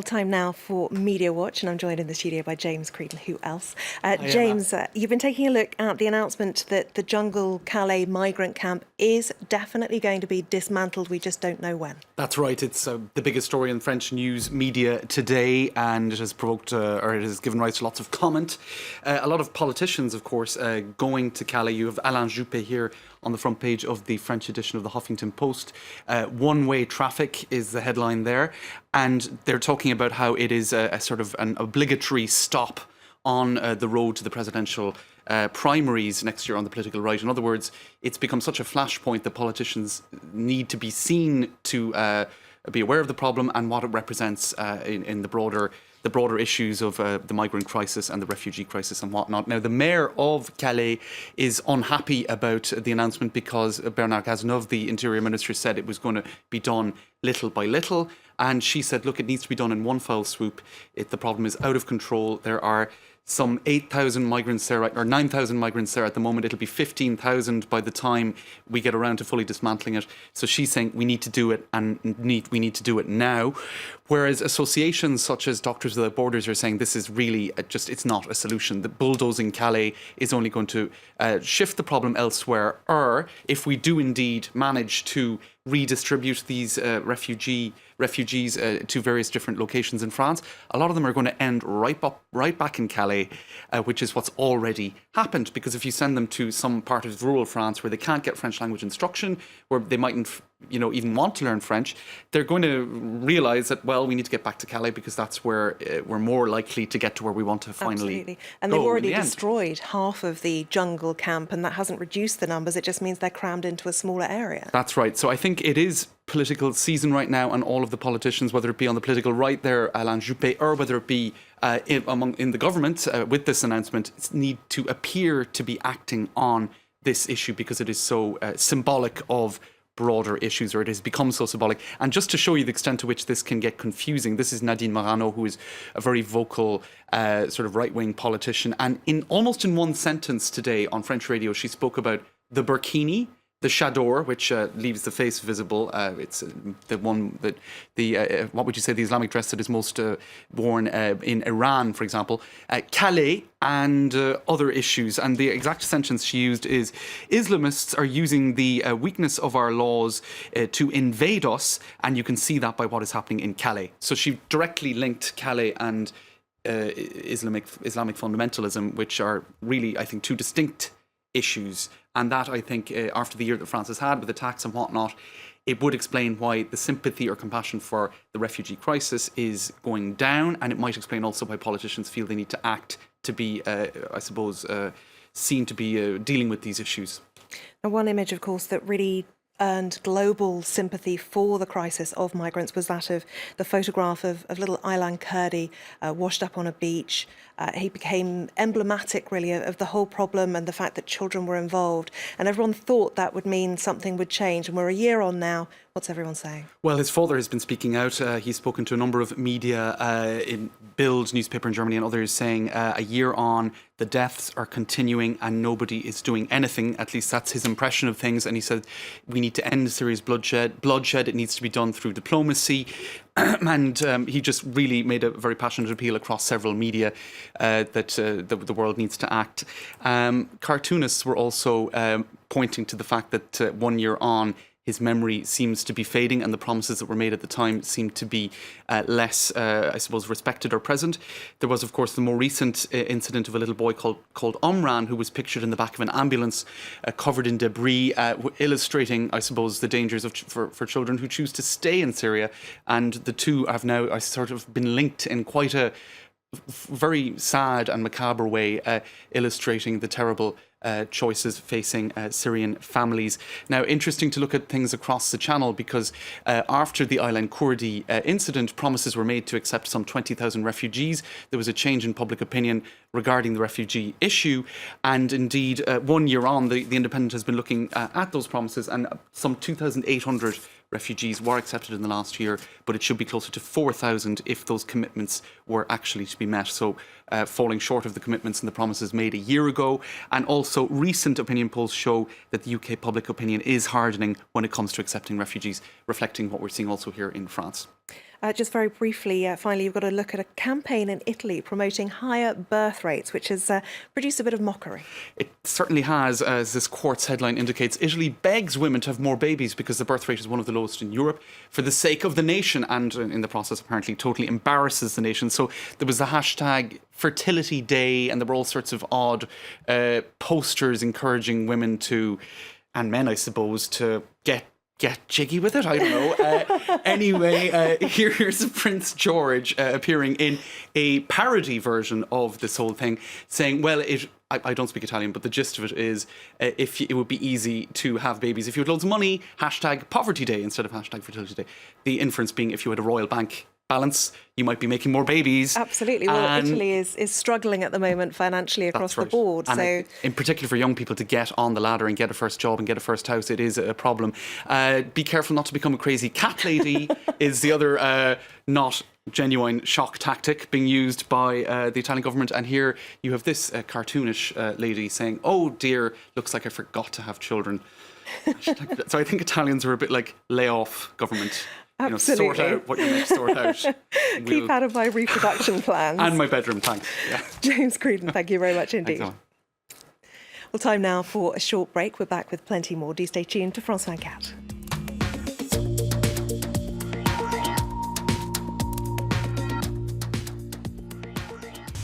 time now for Mediawatch, and I'm joined in the studio by James Creedon. Who else? James, you've been taking a look at the announcement that the jungle Calais migrant camp is definitely going to be dismantled. We just don't know when. That's right. It's the biggest story in French news media today, and it has provoked, or it has given rise to lots of comment. A lot of politicians, of course, going to Calais. You have Alain Juppé here on the front page of the French edition of the Huffington Post. One-way traffic is the headline there. And they're talking about how it is a sort of an obligatory stop on the road to the presidential primaries next year on the political right. In other words, it's become such a flashpoint that politicians need to be seen to be aware of the problem and what it represents in the broader issues of the migrant crisis and the refugee crisis and whatnot. Now, the mayor of Calais is unhappy about the announcement because Bernard Cazeneuve, the interior minister, said it was going to be done little by little. And she said, look, it needs to be done in one foul swoop. The problem is out of control. There are some 8,000 migrants there, or 9,000 migrants there at the moment. It'll be 15,000 by the time we get around to fully dismantling it. So she's saying we need to do it, and we need to do it now. Whereas associations such as Doctors Without Borders are saying this is really it's not a solution. The bulldozing Calais is only going to shift the problem elsewhere. Or if we do indeed manage to redistribute these refugees to various different locations in France, a lot of them are going to end right back in Calais, which is what's already happened. Because if you send them to some part of rural France where they can't get French language instruction, where they mightn't even want to learn French, they're going to realise that, well, we need to get back to Calais because that's where we're more likely to get to where we want to finally Absolutely. And they've already destroyed half of the jungle camp, and that hasn't reduced the numbers. It just means they're crammed into a smaller area. That's right. So I think it is political season right now, and all of the politicians, whether it be on the political right there, Alain Juppé, or whether it be in the government with this announcement, need to appear to be acting on this issue because it is so symbolic of broader issues, or it has become so symbolic. And just to show you the extent to which this can get confusing, this is Nadine Morano, who is a very vocal sort of right-wing politician. And almost in one sentence today on French radio, she spoke about the burkini, the chador, which leaves the face visible. It's the one that what would you say, the Islamic dress that is most worn in Iran, for example. Calais and other issues. And the exact sentence she used is, Islamists are using the weakness of our laws to invade us, and you can see that by what is happening in Calais. So she directly linked Calais and Islamic fundamentalism, which are really, I think, two distinct issues. And that, I think, after the year that France has had with attacks and whatnot, it would explain why the sympathy or compassion for the refugee crisis is going down. And it might explain also why politicians feel they need to act to be, I suppose, seen to be dealing with these issues. Now, one image, of course, that really earned global sympathy for the crisis of migrants was that of the photograph of little Aylan Kurdi washed up on a beach. He became emblematic, really, of the whole problem and the fact that children were involved. And everyone thought that would mean something would change. And we're a year on now. What's everyone saying? Well, his father has been speaking out. He's spoken to a number of media in Bild newspaper in Germany and others, saying a year on, the deaths are continuing and nobody is doing anything. At least that's his impression of things. And he said, we need to end serious bloodshed. It needs to be done through diplomacy. And he just really made a very passionate appeal across several media that the world needs to act. Cartoonists were also pointing to the fact that 1 year on, his memory seems to be fading, and the promises that were made at the time seem to be less, I suppose, respected or present. There was, of course, the more recent incident of a little boy called Omran, who was pictured in the back of an ambulance covered in debris, illustrating, I suppose, the dangers for children who choose to stay in Syria. And the two have now sort of been linked in quite a very sad and macabre way, illustrating the terrible choices facing Syrian families. Now, interesting to look at things across the channel, because after the Aylan Kurdi incident, promises were made to accept some 20,000 refugees. There was a change in public opinion regarding the refugee issue. And indeed, 1 year on, the Independent has been looking at those promises, and some 2,800 refugees were accepted in the last year, but it should be closer to 4,000 if those commitments were actually to be met. So falling short of the commitments and the promises made a year ago. And also recent opinion polls show that the UK public opinion is hardening when it comes to accepting refugees, reflecting what we're seeing also here in France. Just very briefly, finally, you've got to look at a campaign in Italy promoting higher birth rates, which has produced a bit of mockery. It certainly has, as this Quartz headline indicates. Italy begs women to have more babies because the birth rate is one of the lowest in Europe for the sake of the nation, and in the process apparently totally embarrasses the nation. So there was the hashtag Fertility Day, and there were all sorts of odd posters encouraging women to, and men I suppose, to get jiggy with it. I don't know. Anyway, here's Prince George appearing in a parody version of this whole thing, saying, well, I don't speak Italian, but the gist of it is it would be easy to have babies if you had loads of money, hashtag poverty day instead of hashtag fertility day. The inference being if you had a royal bank balance, you might be making more babies. Absolutely. Well, Italy is struggling at the moment financially across the board. And so, in particular for young people to get on the ladder and get a first job and get a first house, it is a problem. Be careful not to become a crazy cat lady is the other not genuine shock tactic being used by the Italian government. And here you have this cartoonish lady saying, oh dear, looks like I forgot to have children. So I think Italians are a bit like lay off government. Absolutely. Sort out what you're meant to sort out. Keep out of my reproduction plans. And my bedroom, thanks. Yeah. James Creedon, thank you very much indeed. Thanks, well, time now for a short break. We're back with plenty more. Do stay tuned to France 24.